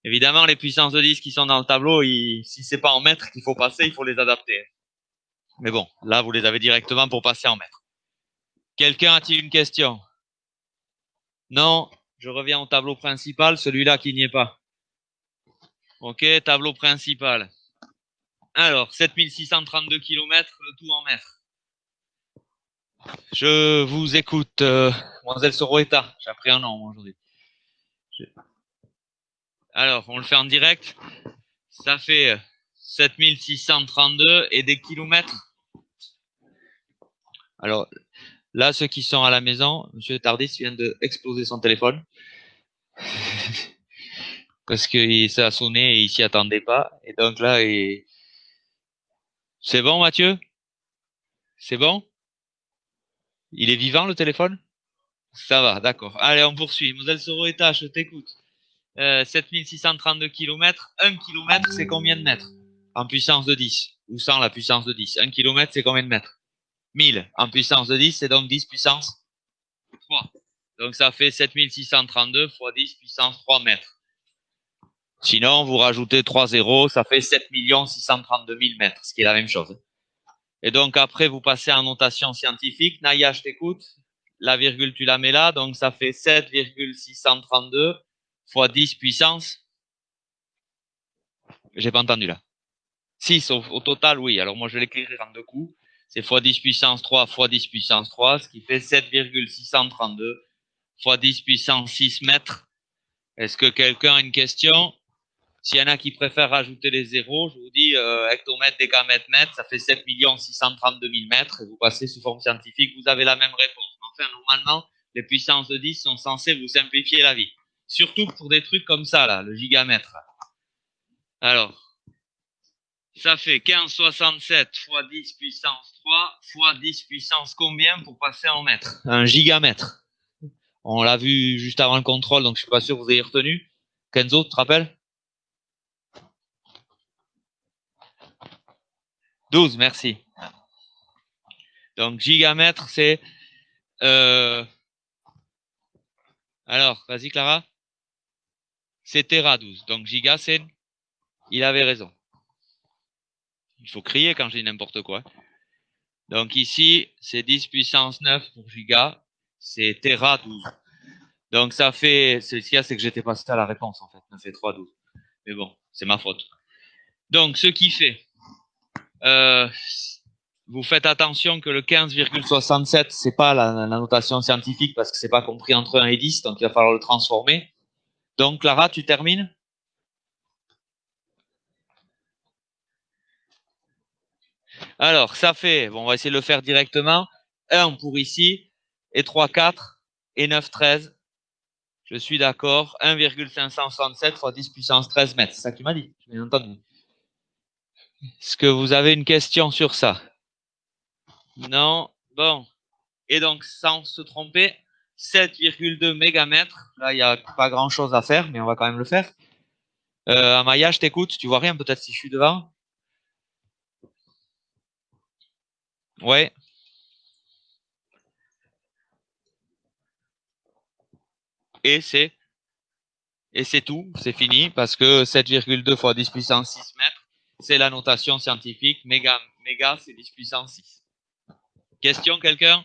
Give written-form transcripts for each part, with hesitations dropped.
Évidemment, les puissances de 10 qui sont dans le tableau, si c'est pas en mètres qu'il faut passer, il faut les adapter. Mais bon, là, vous les avez directement pour passer en mètres. Quelqu'un a-t-il une question? Non, je reviens au tableau principal, celui-là qui n'y est pas. Ok, tableau principal. Alors, 7632 km, le tout en mètres. Je vous écoute, Mademoiselle Soroeta. J'ai appris un nom aujourd'hui. Alors, on le fait en direct. Ça fait 7632 et des kilomètres. Alors, là, ceux qui sont à la maison, Monsieur Tardis vient d'exploser son téléphone. Parce que ça a sonné et il s'y attendait pas. Et donc là, c'est bon, Mathieu? C'est bon? Il est vivant, le téléphone? Ça va, d'accord. Allez, on poursuit. Mademoiselle Soroeta, je t'écoute. 7632 km. 1 km, c'est combien de mètres? En puissance de 10. Ou sans la puissance de 10. 1 km, c'est combien de mètres? 1000 en puissance de 10, c'est donc 10 puissance 3. Donc ça fait 7632 fois 10 puissance 3 mètres. Sinon, vous rajoutez 3 zéros, ça fait 7 632 000 mètres, ce qui est la même chose. Et donc après, vous passez en notation scientifique. Naya, je t'écoute. La virgule, tu la mets là, donc ça fait 7,632 fois 10 puissance. J'ai pas entendu là. 6 au total, oui. Alors moi, je vais l'écrire en deux coups. C'est fois 10 puissance 3 fois 10 puissance 3, ce qui fait 7,632 fois 10 puissance 6 mètres. Est-ce que quelqu'un a une question? S'il y en a qui préfèrent rajouter les zéros, je vous dis hectomètre, décamètre, mètre, ça fait 7 632 000 mètres. Et vous passez sous forme scientifique, vous avez la même réponse. Enfin, normalement, les puissances de 10 sont censées vous simplifier la vie. Surtout pour des trucs comme ça, là, le gigamètre. Alors, ça fait 15,67 fois 10 puissance 3 fois 10 puissance combien pour passer en mètres? Un gigamètre. On l'a vu juste avant le contrôle, donc je suis pas sûr que vous ayez retenu. Kenzo, tu te rappelles? 12, merci. Donc, gigamètre, c'est... Alors, vas-y Clara. C'est Tera 12. Donc, giga, c'est... Il avait raison. Il faut crier quand je dis n'importe quoi. Donc, ici, c'est 10 puissance 9 pour giga. C'est Tera 12. Donc, ça fait... Ce qu'il y a, c'est que j'étais passé à la réponse, en fait. Ça fait 3, 12. Mais bon, c'est ma faute. Donc, ce qui fait... vous faites attention que le 15,67, c'est pas la notation scientifique parce que c'est pas compris entre 1 et 10, donc il va falloir le transformer. Donc, Clara, tu termines? Alors, ça fait, bon, on va essayer de le faire directement. 1 pour ici, et 3, 4, et 9, 13. Je suis d'accord. 1,567 fois 10 puissance 13 mètres. C'est ça que tu m'as dit. J'ai bien entendu. Est-ce que vous avez une question sur ça? Non. Bon. Et donc, sans se tromper, 7,2 mégamètres. Là, il n'y a pas grand-chose à faire, mais on va quand même le faire. Amaya, je t'écoute. Tu vois rien peut-être si je suis devant? Ouais. Et c'est tout. C'est fini parce que 7,2 fois 10 puissance 6 mètres, c'est la notation scientifique. Méga, c'est 10 puissance 6. Question, quelqu'un?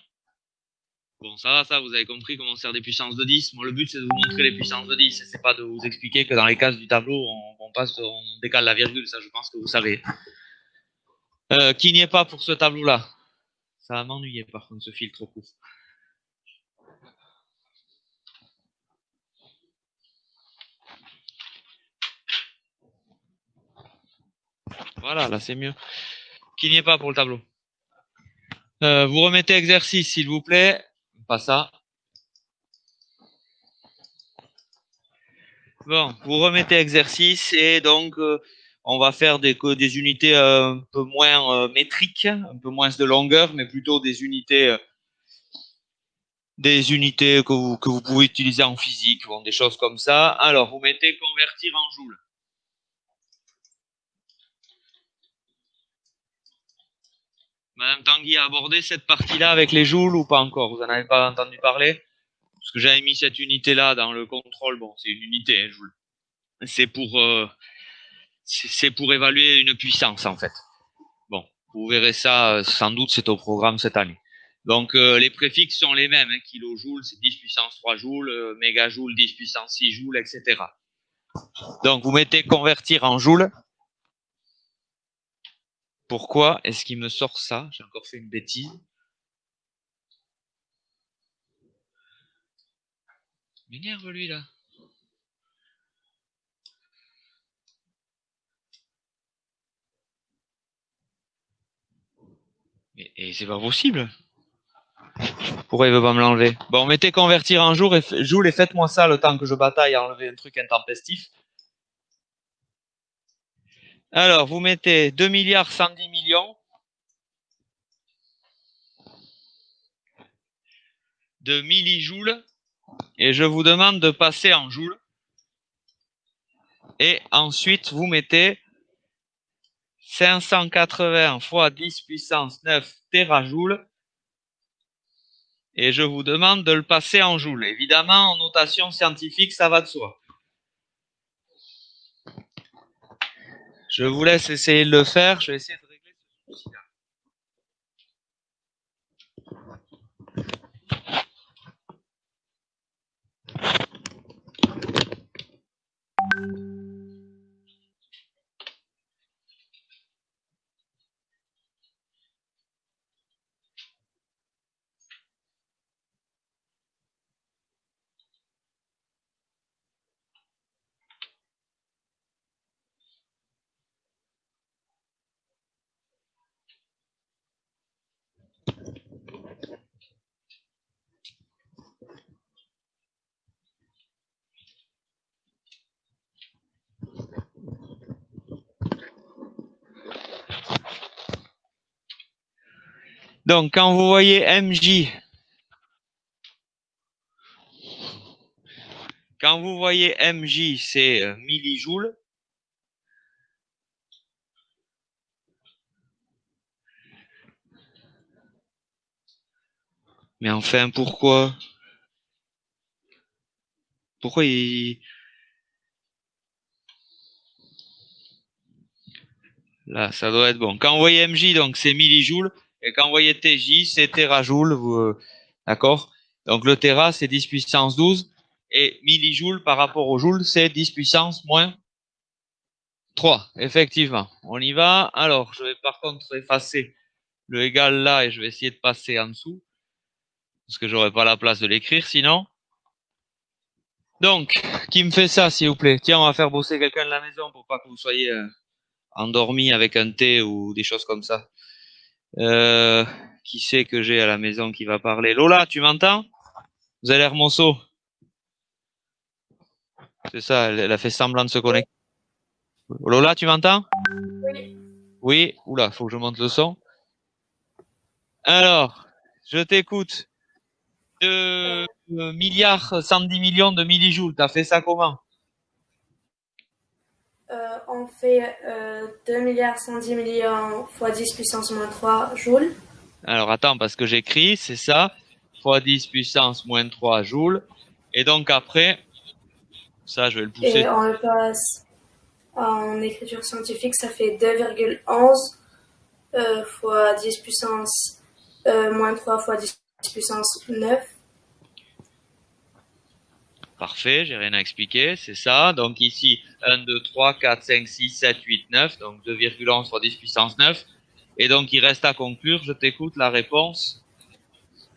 Bon, ça va, ça, vous avez compris comment on sert des puissances de 10. Moi, le but, c'est de vous montrer les puissances de 10. Et c'est pas de vous expliquer que dans les cases du tableau, on décale la virgule. Ça, je pense que vous savez. Qui n'y est pas pour ce tableau-là? Ça va m'ennuyer, par contre, ce filtre court. Voilà, là, c'est mieux. Qui n'y est pas pour le tableau? Vous remettez exercice, s'il vous plaît. Pas ça. Bon, vous remettez exercice et donc on va faire des unités un peu moins métriques, un peu moins de longueur, mais plutôt des unités que vous pouvez utiliser en physique, bon, des choses comme ça. Alors, vous mettez convertir en joules. Madame Tanguy a abordé cette partie-là avec les joules ou pas encore? Vous en avez pas entendu parler? Parce que j'avais mis cette unité-là dans le contrôle. Bon, c'est une unité, hein, joule. c'est pour évaluer une puissance en fait. Bon, vous verrez ça sans doute, c'est au programme cette année. Donc les préfixes sont les mêmes, hein, kilojoules c'est 10 puissance 3 joules, mégajoule 10 puissance 6 joules, etc. Donc vous mettez convertir en joules. Pourquoi est-ce qu'il me sort ça? J'ai encore fait une bêtise. Il m'énerve lui là. Et c'est pas possible. Pourquoi il veut pas me l'enlever? Bon, mettez convertir en joule et faites-moi ça le temps que je bataille à enlever un truc intempestif. Alors, vous mettez 2 milliards 110 millions de millijoules et je vous demande de passer en joules. Et ensuite, vous mettez 580 fois 10 puissance 9 terajoules et je vous demande de le passer en joules. Évidemment, en notation scientifique, ça va de soi. Je vous laisse essayer de le faire. Je vais essayer de régler ce souci-là. Donc, quand vous voyez MJ, c'est millijoules. Mais enfin, pourquoi il... Là, ça doit être bon. Quand vous voyez MJ, donc c'est millijoules. Et quand vous voyez TJ, c'est terajoules. D'accord? Donc le téra, c'est 10 puissance 12. Et millijoules par rapport au joule, c'est 10 puissance moins 3. Effectivement. On y va. Alors, je vais par contre effacer le égal là et je vais essayer de passer en dessous. Parce que j'aurais pas la place de l'écrire sinon. Donc, qui me fait ça, s'il vous plaît? Tiens, on va faire bosser quelqu'un de la maison pour pas que vous soyez endormi avec un thé ou des choses comme ça. Qui c'est que j'ai à la maison qui va parler? Lola, tu m'entends? Vous avez l'air monceau. C'est ça, elle a fait semblant de se connecter. Lola, tu m'entends? Oui. Oui. Oula, faut que je monte le son. Alors, je t'écoute. 2 milliards 110 millions de millijoules. T'as fait ça comment? On fait 2 milliards 110 millions fois 10 puissance moins 3 joules. Alors, attends, parce que j'écris, c'est ça, fois 10 puissance moins 3 joules. Et donc après, ça, je vais le pousser. Et on le passe en écriture scientifique, ça fait 2,11 fois 10 puissance moins 3 fois 10 puissance 9. Parfait, j'ai rien à expliquer, c'est ça. Donc ici, 1, 2, 3, 4, 5, 6, 7, 8, 9. Donc 2,11 fois 10 puissance 9. Et donc il reste à conclure, je t'écoute la réponse.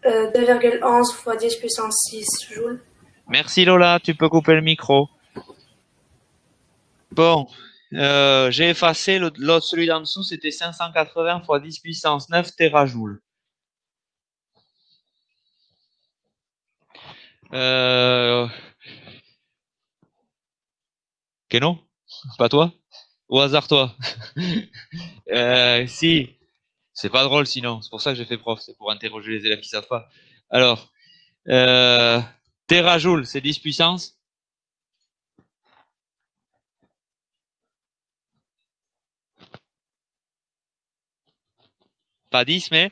2,11 fois 10 puissance 6 joules. Merci Lola, tu peux couper le micro. Bon, j'ai effacé l'autre, celui d'en dessous, c'était 580 fois 10 puissance 9 terajoules. Keno? Pas toi? Au hasard toi? Si. C'est pas drôle sinon. C'est pour ça que j'ai fait prof. C'est pour interroger les élèves qui savent pas. Alors, terajoule, c'est 10 puissance. Pas 10, mais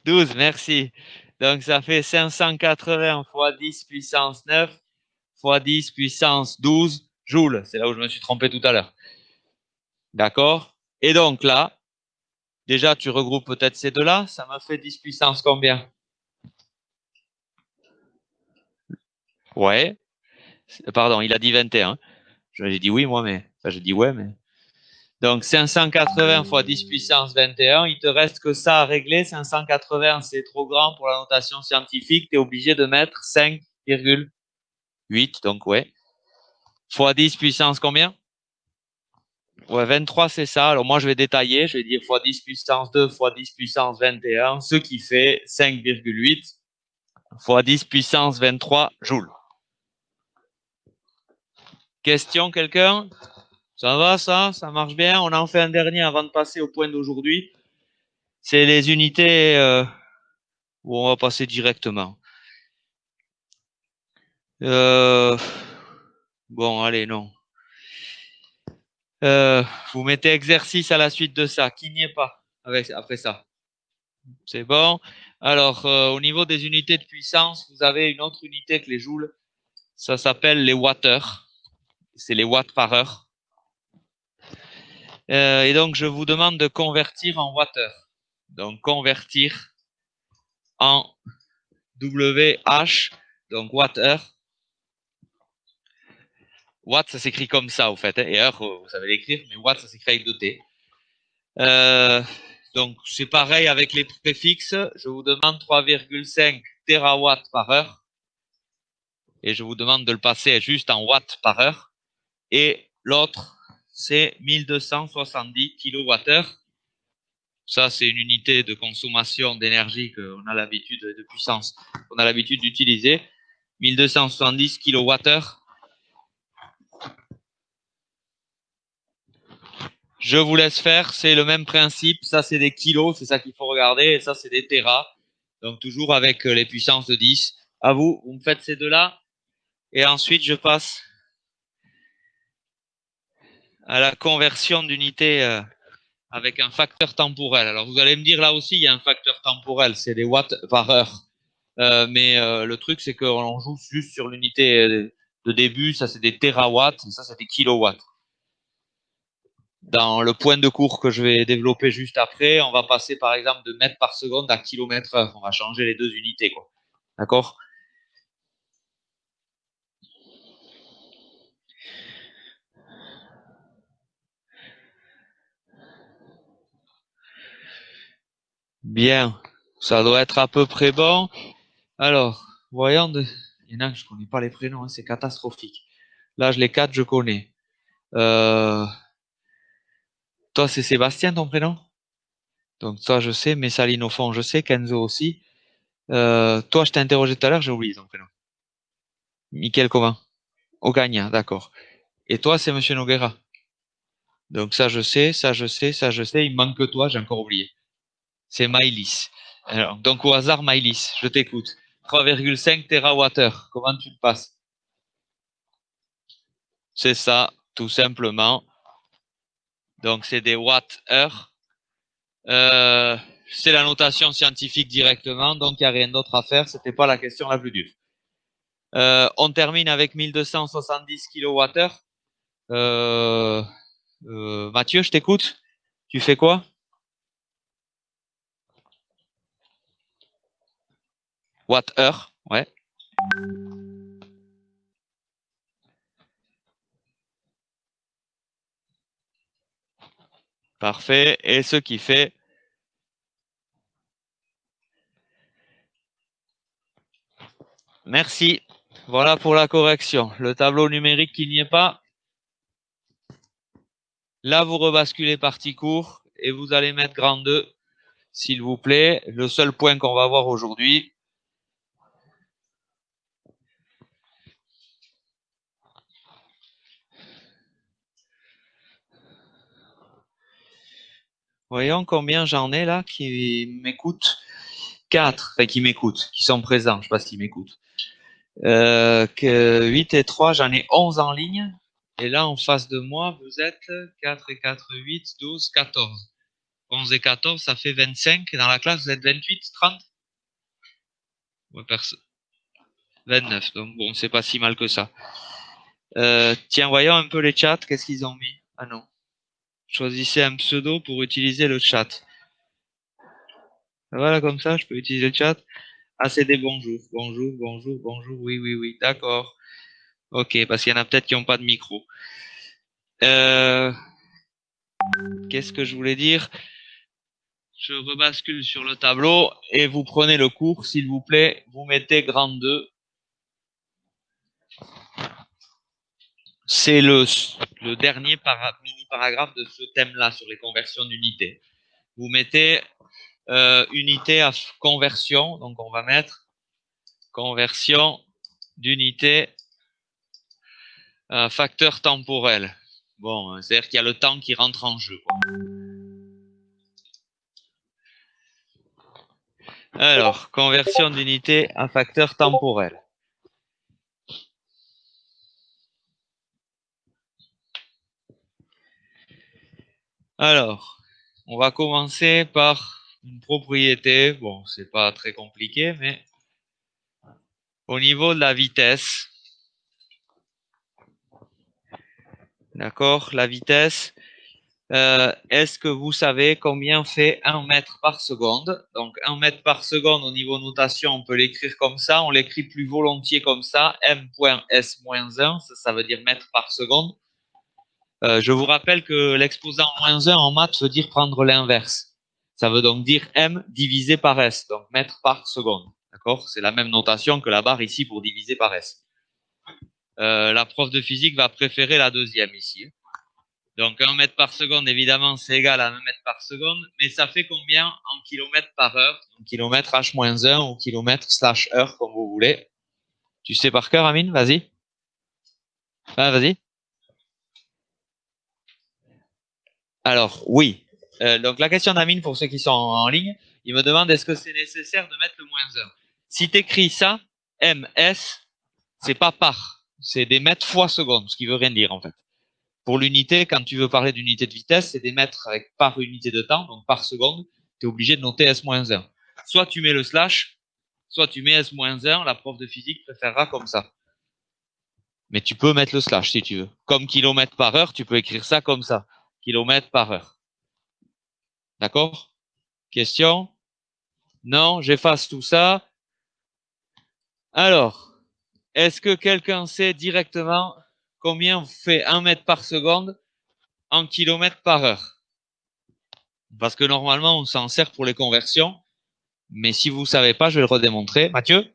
12, merci. Donc ça fait 580 fois 10 puissance 9 fois 10 puissance 12 joules. C'est là où je me suis trompé tout à l'heure. D'accord? Et donc là, déjà, tu regroupes peut-être ces deux-là. Ça me fait 10 puissance combien? Ouais. Pardon, il a dit 21. J'ai dit oui, moi, mais... Enfin, j'ai dit ouais, mais... Donc, 580 fois 10 puissance 21. Il te reste que ça à régler. 580, c'est trop grand pour la notation scientifique. Tu es obligé de mettre 5,8. Donc, ouais. Fois 10 puissance combien? Ouais, 23, c'est ça. Alors, moi, je vais détailler. Je vais dire fois 10 puissance 2 fois 10 puissance 21, ce qui fait 5,8 fois 10 puissance 23 joules. Question, quelqu'un? Ça va, ça? Ça marche bien? On en fait un dernier avant de passer au point d'aujourd'hui. C'est les unités où on va passer directement. Bon, allez, non. Vous mettez exercice à la suite de ça. Qui n'y est pas après ça? C'est bon. Alors, au niveau des unités de puissance, vous avez une autre unité que les joules. Ça s'appelle les watts-heures. C'est les watts par heure. Et donc, je vous demande de convertir en watts-heure. Donc, convertir en WH, donc watts-heure. Watt, ça s'écrit comme ça, au fait. Hein, et heure, vous savez l'écrire, mais watt, ça s'écrit avec 2T. Donc, c'est pareil avec les préfixes. Je vous demande 3,5 terawatts par heure. Et je vous demande de le passer juste en watts par heure. Et l'autre, c'est 1270 kWh. Ça, c'est une unité de consommation d'énergie qu'on a l'habitude de puissance, qu'on a l'habitude d'utiliser. 1270 kWh. Je vous laisse faire, c'est le même principe. Ça, c'est des kilos, c'est ça qu'il faut regarder. Et ça, c'est des téras. Donc, toujours avec les puissances de 10. À vous, vous me faites ces deux-là. Et ensuite, je passe à la conversion d'unités avec un facteur temporel. Alors, vous allez me dire, là aussi, il y a un facteur temporel. C'est des watts par heure. Mais le truc, c'est qu'on joue juste sur l'unité de début. Ça, c'est des térawatts. Et ça, c'est des kilowatts. Dans le point de cours que je vais développer juste après, on va passer par exemple de mètres par seconde à kilomètres heure. On va changer les deux unités, quoi. D'accord? Bien. Ça doit être à peu près bon. Alors, voyons il y en a que je connais pas les prénoms, hein, c'est catastrophique. Là, les quatre, je connais. Toi, c'est Sébastien, ton prénom? Donc, toi, je sais. Messaline, au fond, je sais. Kenzo aussi. Toi, je t'ai interrogé tout à l'heure, j'ai oublié ton prénom. Michael comment? Ogagna, d'accord. Et toi, c'est Monsieur Noguera. Donc, ça, je sais, ça, je sais, ça, je sais. Il me manque que toi, j'ai encore oublié. C'est Maïlis. Alors, donc, au hasard, Maïlis, je t'écoute. 3,5 TWh. Comment tu le passes? C'est ça, tout simplement. Donc, c'est des watts-heure. C'est la notation scientifique directement, donc il n'y a rien d'autre à faire. C'était pas la question la plus dure. On termine avec 1270 kWh. Mathieu, je t'écoute. Tu fais quoi? Watt-heure, ouais. Parfait. Et ce qui fait... Merci. Voilà pour la correction. Le tableau numérique qui n'y est pas. Là, vous rebasculez partie court et vous allez mettre grand 2, s'il vous plaît. Le seul point qu'on va voir aujourd'hui. Voyons combien j'en ai là qui m'écoutent. 4, enfin qui m'écoutent, qui sont présents. Je sais pas s'ils m'écoutent. 8 et 3, j'en ai 11 en ligne. Et là, en face de moi, vous êtes 4 et 4, 8, 12, 14. 11 et 14, ça fait 25. Dans la classe, vous êtes 28, 30? Ouais, personne. 29. Donc bon, c'est pas si mal que ça. Tiens, voyons un peu les chats. Qu'est-ce qu'ils ont mis? Ah non. Choisissez un pseudo pour utiliser le chat. Voilà, comme ça, je peux utiliser le chat. Ah, c'est des bonjours. Bonjour, bonjour, bonjour. Oui, oui, oui. D'accord. Ok, parce qu'il y en a peut-être qui n'ont pas de micro. Qu'est-ce que je voulais dire? Je rebascule sur le tableau et vous prenez le cours, s'il vous plaît. Vous mettez grand 2. C'est le dernier mini-paragraphe de ce thème-là sur les conversions d'unités. Vous mettez unité à conversion. Donc, on va mettre conversion d'unité à facteur temporel. Bon, c'est-à-dire qu'il y a le temps qui rentre en jeu, quoi. Alors, conversion d'unité à facteur temporel. Alors, on va commencer par une propriété. Bon, c'est pas très compliqué, mais au niveau de la vitesse, d'accord, la vitesse, est-ce que vous savez combien fait 1 mètre par seconde? Donc, 1 mètre par seconde au niveau notation, on peut l'écrire comme ça. On l'écrit plus volontiers comme ça, m.s-1, ça veut dire mètre par seconde. Je vous rappelle que l'exposant -1 en maths veut dire prendre l'inverse. Ça veut donc dire m divisé par s, donc mètre par seconde. D'accord? C'est la même notation que la barre ici pour diviser par s. La prof de physique va préférer la deuxième ici. Donc 1 mètre par seconde, évidemment, c'est égal à 1 mètre par seconde, mais ça fait combien en kilomètres par heure? En kilomètre h-1 ou kilomètre/heure, comme vous voulez. Tu sais par cœur, Amine? Vas-y. Ah, vas-y. Alors, oui. Donc la question d'Amine, pour ceux qui sont en ligne, il me demande est-ce que c'est nécessaire de mettre le -1? Si tu écris ça, ms, c'est pas par, c'est des mètres fois seconde, ce qui veut rien dire en fait. Pour l'unité, quand tu veux parler d'unité de vitesse, c'est des mètres avec par unité de temps, donc par seconde, tu es obligé de noter s-1. Soit tu mets le slash, soit tu mets s-1, la prof de physique préférera comme ça. Mais tu peux mettre le slash si tu veux. Comme kilomètre par heure, tu peux écrire ça comme ça. Kilomètre par heure. D'accord? Question? Non, j'efface tout ça. Alors, est-ce que quelqu'un sait directement combien fait 1 mètre par seconde en kilomètres par heure? Parce que normalement, on s'en sert pour les conversions. Mais si vous ne savez pas, je vais le redémontrer. Mathieu?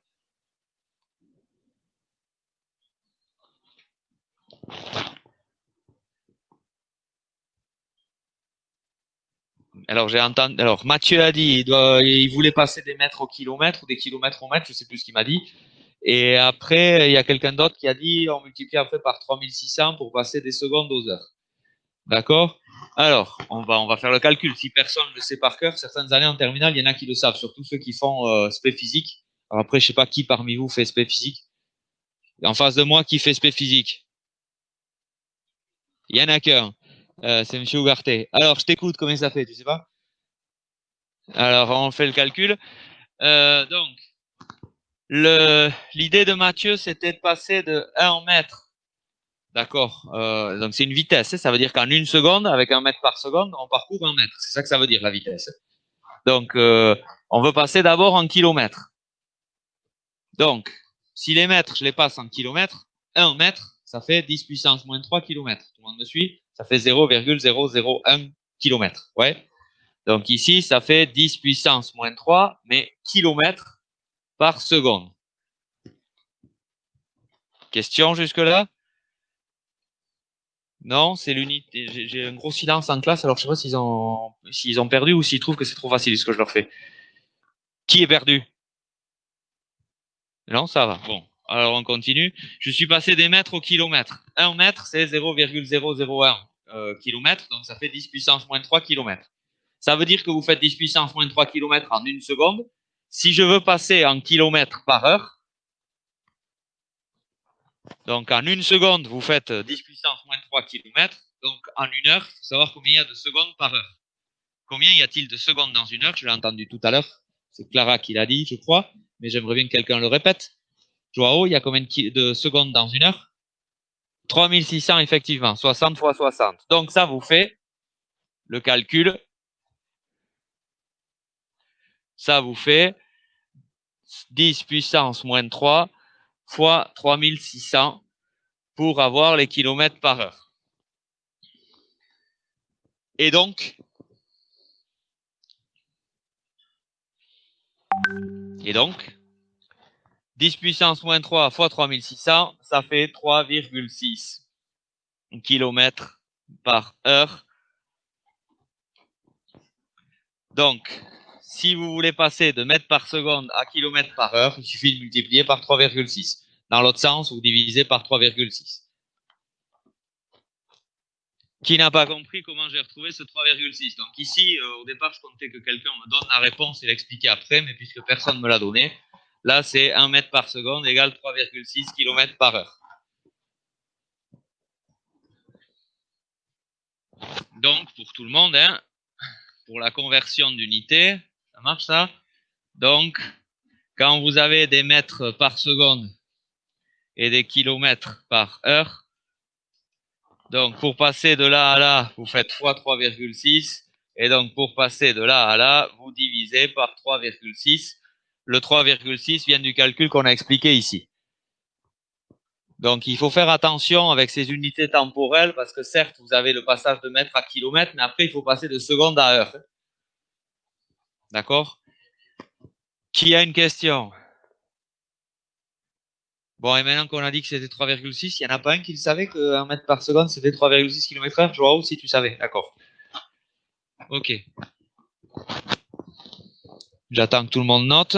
Alors, j'ai entendu. Alors, Mathieu a dit il voulait passer des mètres au kilomètre ou des kilomètres au mètre, je sais plus ce qu'il m'a dit. Et après, il y a quelqu'un d'autre qui a dit on multiplie après par 3600 pour passer des secondes aux heures. D'accord? Alors, on va faire le calcul. Si personne ne le sait par cœur, certaines années en terminale, il y en a qui le savent, surtout ceux qui font spé physique. Alors après, je sais pas qui parmi vous fait spé physique. En face de moi, qui fait spé physique? Il y en a qu'un. C'est Monsieur Ougarté. Alors, je t'écoute, combien ça fait, tu sais pas? Alors, on fait le calcul. Donc, l'idée de Mathieu, c'était de passer de 1 mètre. D'accord. Donc, c'est une vitesse. Ça veut dire qu'en 1 seconde, avec 1 mètre par seconde, on parcourt 1 mètre. C'est ça que ça veut dire, la vitesse. Donc, on veut passer d'abord en kilomètres. Donc, si les mètres, je les passe en kilomètres, 1 mètre, ça fait 10 puissance moins 3 kilomètres. Tout le monde me suit? Ça fait 0,001 kilomètre. Ouais. Donc ici, ça fait 10 puissance moins 3, mais kilomètres par seconde. Question jusque-là? Non, c'est l'unité. J'ai un gros silence en classe, alors je sais pas s'ils ont perdu ou s'ils trouvent que c'est trop facile ce que je leur fais. Qui est perdu? Non, ça va. Bon, alors on continue. Je suis passé des mètres au kilomètre. 1 mètre, c'est 0,001 kilomètre, donc ça fait 10 puissance moins 3 kilomètres. Ça veut dire que vous faites 10 puissance moins 3 kilomètres en 1 seconde. Si je veux passer en kilomètres par heure, donc en 1 seconde, vous faites 10 puissance moins 3 kilomètres. Donc en 1 heure, il faut savoir combien il y a de secondes par heure. Combien y a-t-il de secondes dans 1 heure? Je l'ai entendu tout à l'heure. C'est Clara qui l'a dit, je crois, mais j'aimerais bien que quelqu'un le répète. Joao, il y a combien de secondes dans une heure? 3600 effectivement, 60 fois 60. Donc ça vous fait le calcul. Ça vous fait 10 puissance moins 3 fois 3600 pour avoir les kilomètres par heure. Et donc, 10 puissance moins 3 fois 3600, ça fait 3,6 km par heure. Donc, si vous voulez passer de mètres par seconde à kilomètres par heure, il suffit de multiplier par 3,6. Dans l'autre sens, vous divisez par 3,6. Qui n'a pas compris comment j'ai retrouvé ce 3,6? Donc ici, au départ, je comptais que quelqu'un me donne la réponse et l'expliquer après, mais puisque personne ne me l'a donné, là, c'est 1 mètre par seconde égale 3,6 km par heure. Donc, pour tout le monde, hein, pour la conversion d'unité, ça marche ça? Donc, quand vous avez des mètres par seconde et des kilomètres par heure, donc pour passer de là à là, vous faites fois 3,6. Et donc pour passer de là à là, vous divisez par 3,6. Le 3,6 vient du calcul qu'on a expliqué ici. Donc il faut faire attention avec ces unités temporelles parce que certes, vous avez le passage de mètre à kilomètre, mais après il faut passer de seconde à heure. D'accord? Qui a une question? Bon, et maintenant qu'on a dit que c'était 3,6, il n'y en a pas un qui le savait qu'un mètre par seconde c'était 3,6 km/h? Joao, si tu savais, d'accord. Ok. J'attends que tout le monde note.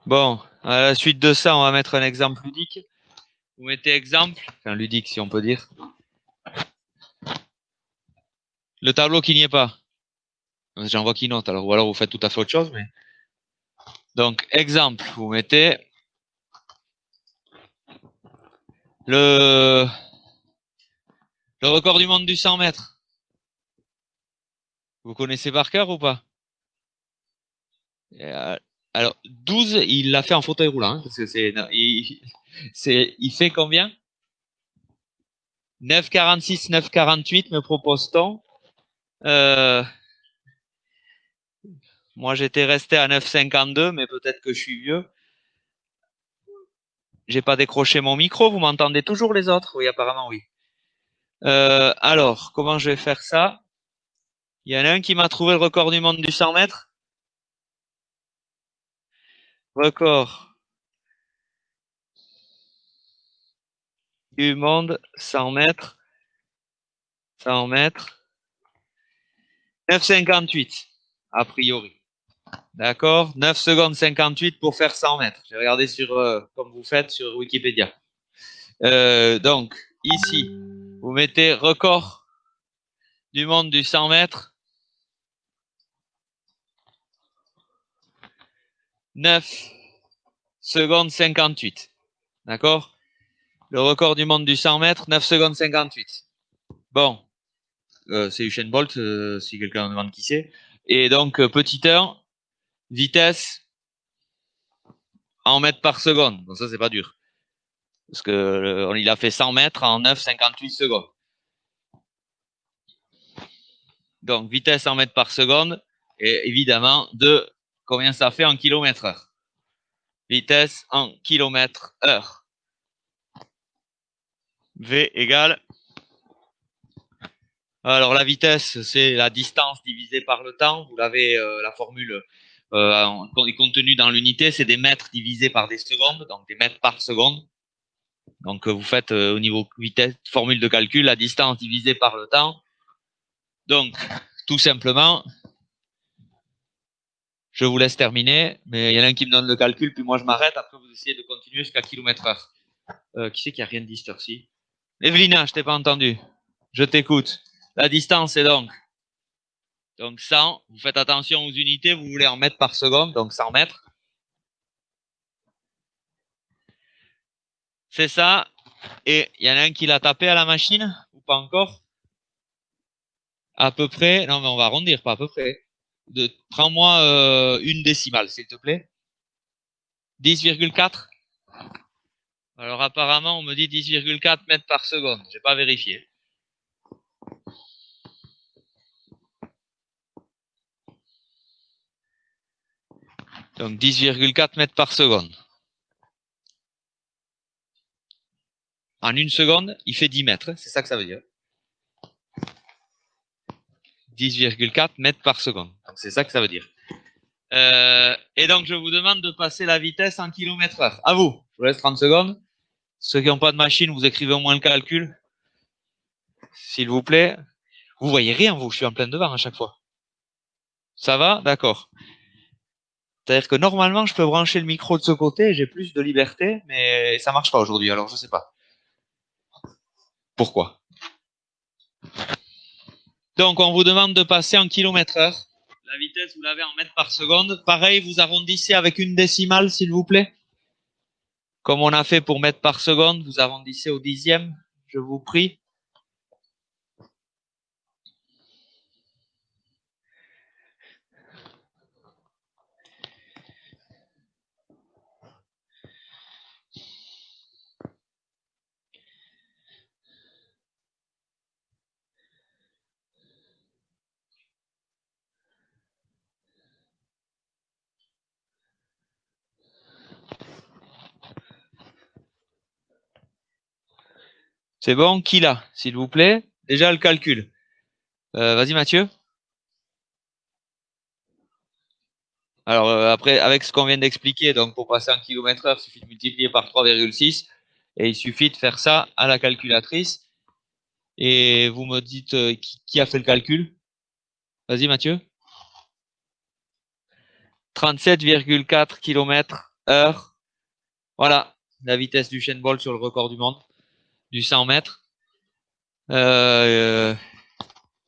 Bon, à la suite de ça, on va mettre un exemple ludique. Vous mettez exemple, enfin ludique si on peut dire. Le tableau qui n'y est pas. J'en vois qui note, alors, ou alors vous faites tout à fait autre chose, mais. Donc, exemple, vous mettez le record du monde du 100 mètres. Vous connaissez par cœur ou pas? Alors, 12, il l'a fait en fauteuil roulant, hein, parce que il fait combien? 9,46, 9,48 me propose-t-on. Moi, j'étais resté à 9,52, mais peut-être que je suis vieux. J'ai pas décroché mon micro, vous m'entendez toujours les autres? Oui, apparemment oui. Alors, comment je vais faire ça? Il y en a un qui m'a trouvé le record du monde du 100 mètres. Record du monde 100 mètres. 100 mètres. 9,58 a priori. D'accord? 9 secondes 58 pour faire 100 mètres. J'ai regardé sur, comme vous faites sur Wikipédia. Donc, ici, vous mettez record du monde du 100 mètres. 9 secondes 58. D'accord? Le record du monde du 100 mètres, 9 secondes 58. Bon. C'est Usain Bolt, si quelqu'un demande qui c'est. Et donc, petit 1, vitesse en mètres par seconde. Donc ça, c'est pas dur. Parce que il a fait 100 mètres en 9,58 secondes. Donc, vitesse en mètres par seconde. Et évidemment, 2, combien ça fait en kilomètres heure? Vitesse en kilomètres heure. V égale. Alors, la vitesse, c'est la distance divisée par le temps. Vous l'avez, la formule est contenue dans l'unité. C'est des mètres divisés par des secondes. Donc, des mètres par seconde. Donc, vous faites au niveau vitesse, formule de calcul, la distance divisée par le temps. Donc, tout simplement, je vous laisse terminer, mais il y en a un qui me donne le calcul, puis moi je m'arrête. Après, vous essayez de continuer jusqu'à kilomètre heure. Qui c'est qui a rien dit cette heure-ci? Evelina, je t'ai pas entendu. Je t'écoute. La distance est donc 100. Vous faites attention aux unités, vous voulez en mètres par seconde, donc 100 mètres. C'est ça. Et il y en a un qui l'a tapé à la machine, ou pas encore? À peu près. Non, mais on va arrondir, pas à peu près. Prends-moi une décimale, s'il te plaît. 10,4. Alors apparemment, on me dit 10,4 mètres par seconde. J'ai pas vérifié. Donc 10,4 mètres par seconde. En une seconde, il fait 10 mètres. C'est ça que ça veut dire. 10,4 mètres par seconde. Donc c'est ça que ça veut dire. Et donc je vous demande de passer la vitesse en km/h. À vous. Je vous laisse 30 secondes. Ceux qui n'ont pas de machine, vous écrivez au moins le calcul. S'il vous plaît. Vous voyez rien, vous. Je suis en plein devant à chaque fois. Ça va? D'accord. C'est-à-dire que normalement, je peux brancher le micro de ce côté et j'ai plus de liberté, mais ça marche pas aujourd'hui, alors je sais pas. Pourquoi? Donc, on vous demande de passer en km/h. La vitesse, vous l'avez en mètres par seconde. Pareil, vous arrondissez avec une décimale, s'il vous plaît. Comme on a fait pour mètres par seconde, vous arrondissez au dixième, je vous prie. C'est bon? Qui l'a, s'il vous plaît? Déjà le calcul. Vas-y Mathieu. Alors après, avec ce qu'on vient d'expliquer, donc pour passer en km/h, il suffit de multiplier par 3,6 et il suffit de faire ça à la calculatrice. Et vous me dites qui a fait le calcul? Vas-y Mathieu. 37,4 km/h. Voilà, la vitesse du Usain Bolt sur le record du monde du 100 mètres.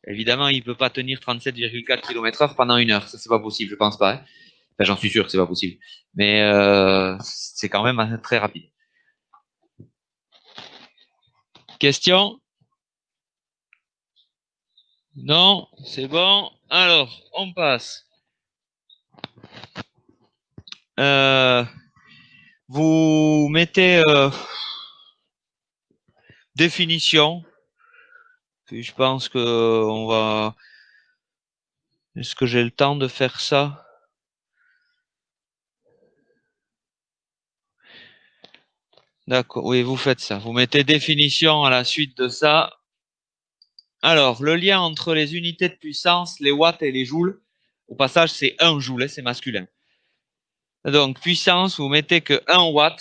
Évidemment, il peut pas tenir 37,4 km/h pendant une heure. Ça, c'est pas possible, je pense pas. Hein. Enfin, j'en suis sûr que c'est pas possible. Mais c'est quand même très rapide. Question? Non, c'est bon. Alors, on passe. Vous mettez définition. Puis je pense que on va. Est-ce que j'ai le temps de faire ça? D'accord, oui, vous faites ça. Vous mettez définition à la suite de ça. Alors, le lien entre les unités de puissance, les watts et les joules, au passage, c'est 1 joule, c'est masculin. Donc, puissance, vous mettez que 1 watt.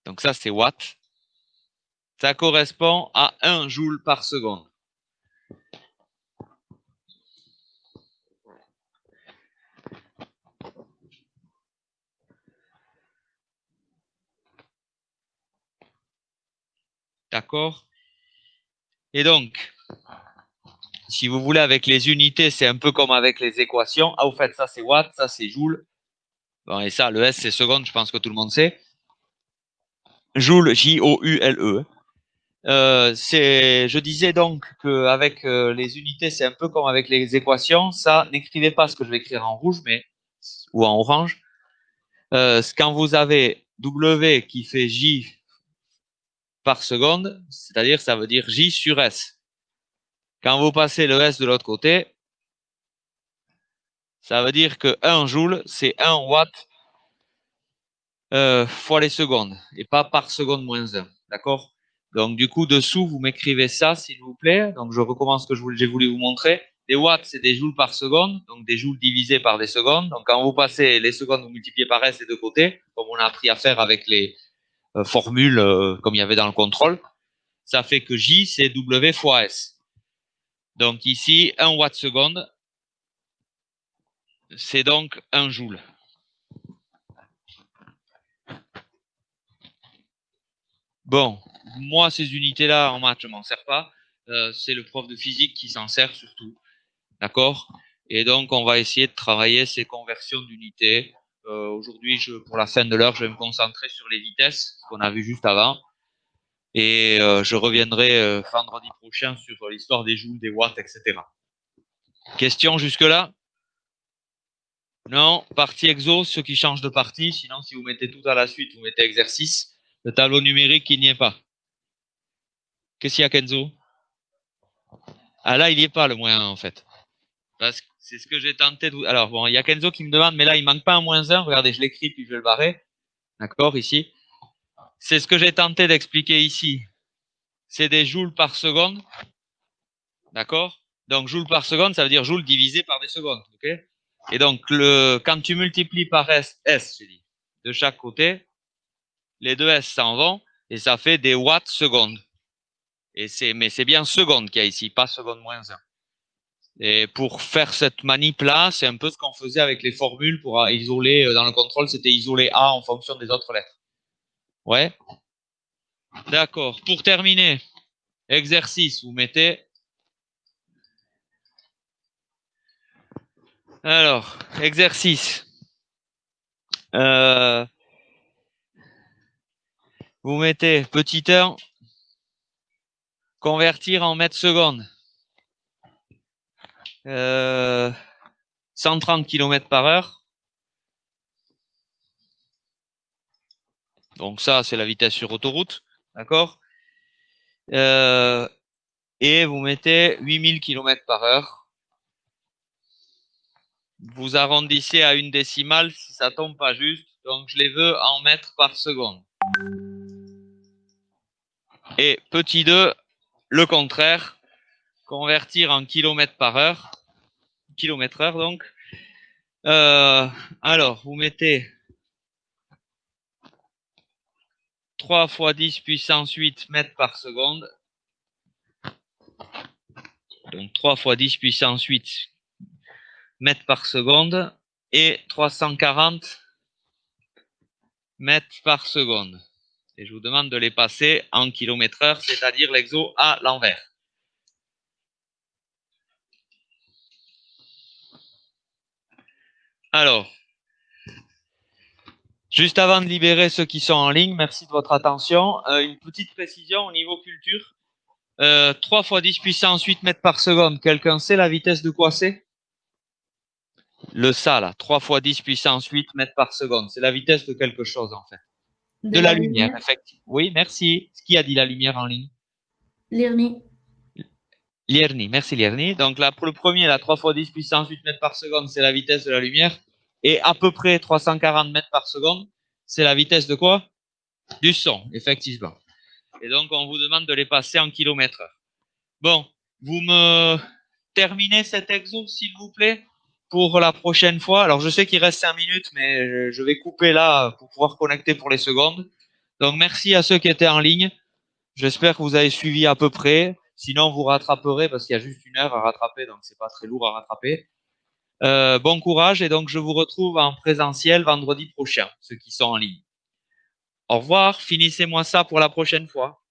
Donc ça, c'est watt. Ça correspond à 1 joule par seconde. D'accord? Et donc, si vous voulez, avec les unités, c'est un peu comme avec les équations. Ah, au fait, ça c'est watt, ça c'est joule. Bon, et ça, le S c'est seconde, je pense que tout le monde sait. Joule, J-O-U-L-E. Je disais donc qu'avec les unités, c'est un peu comme avec les équations. Ça, n'écrivez pas ce que je vais écrire en rouge, ou en orange. Quand vous avez W qui fait J par seconde, c'est-à-dire ça veut dire J sur S. Quand vous passez le S de l'autre côté, ça veut dire que 1 joule, c'est 1 watt fois les secondes, et pas par seconde moins 1. D'accord? Donc du coup, dessous, vous m'écrivez ça, s'il vous plaît. Donc je recommence ce que j'ai voulu vous montrer. Des watts, c'est des joules par seconde, donc des joules divisés par des secondes. Donc quand vous passez les secondes, vous multipliez par S des deux côtés, comme on a appris à faire avec les formules comme il y avait dans le contrôle. Ça fait que J, c'est W fois S. Donc ici, 1 watt seconde, c'est donc 1 joule. Bon, moi, ces unités-là, en maths, je m'en sers pas. C'est le prof de physique qui s'en sert surtout. D'accord? Et donc, on va essayer de travailler ces conversions d'unités Aujourd'hui, pour la fin de l'heure, je vais me concentrer sur les vitesses, ce qu'on a vu juste avant. Et je reviendrai vendredi prochain sur l'histoire des joules, des watts, etc. Question jusque-là? Non, partie exo, ceux qui changent de partie. Sinon, si vous mettez tout à la suite, vous mettez exercice. Le tableau numérique, il n'y est pas. Qu'est-ce qu'il y a, Kenzo? Ah là, il n'y est pas, le moins 1, en fait. Parce que c'est ce que j'ai tenté de... Alors, bon, il y a Kenzo qui me demande, mais là, il manque pas un moins 1. Regardez, je l'écris, puis je vais le barrer. D'accord, ici. C'est ce que j'ai tenté d'expliquer ici. C'est des joules par seconde. D'accord? Donc, joules par seconde, ça veut dire joules divisé par des secondes. Ok? Et donc, quand tu multiplies par S, j'ai dit, de chaque côté, les deux S s'en vont, et ça fait des watts secondes. Mais c'est bien seconde qu'il y a ici, pas seconde moins 1. Et pour faire cette manip-là, c'est un peu ce qu'on faisait avec les formules pour isoler, dans le contrôle, c'était isoler A en fonction des autres lettres. Ouais? D'accord. Pour terminer, exercice, vous mettez... Alors, exercice. Vous mettez petit 1, convertir en mètres secondes. 130 km par heure. Donc ça, c'est la vitesse sur autoroute. D'accord? Et vous mettez 8000 km par heure. Vous arrondissez à une décimale si ça tombe pas juste. Donc je les veux en mètres par seconde. Et petit 2, le contraire. Convertir en kilomètres par heure. Kilomètre heure donc. Alors, vous mettez 3 fois 10 puissance 8 mètres par seconde. Donc 3 fois 10 puissance 8 mètres par seconde et 340 mètres par seconde. Et je vous demande de les passer en kilomètres heure, c'est-à-dire l'exo à l'envers. Alors, juste avant de libérer ceux qui sont en ligne, merci de votre attention. Une petite précision au niveau culture. 3 fois 10 puissance 8 mètres par seconde. Quelqu'un sait la vitesse de quoi c'est? Le ça, là. 3 fois 10 puissance 8 mètres par seconde. C'est la vitesse de quelque chose, en fait. De la lumière, effectivement. Oui, merci. Qui a dit la lumière en ligne? Lierni. Lierni, merci Lierni. Donc là, pour le premier, là, 3 fois 10 puissance 8 mètres par seconde, c'est la vitesse de la lumière. Et à peu près 340 mètres par seconde, c'est la vitesse de quoi? Du son, effectivement. Et donc, on vous demande de les passer en kilomètres heure. Bon, vous me terminez cet exo, s'il vous plaît, pour la prochaine fois. Alors, je sais qu'il reste 5 minutes, mais je vais couper là pour pouvoir connecter pour les secondes. Donc, merci à ceux qui étaient en ligne. J'espère que vous avez suivi à peu près. Sinon, vous rattraperez parce qu'il y a juste 1 heure à rattraper, donc c'est pas très lourd à rattraper. Bon courage et donc je vous retrouve en présentiel vendredi prochain, ceux qui sont en ligne. Au revoir, finissez-moi ça pour la prochaine fois.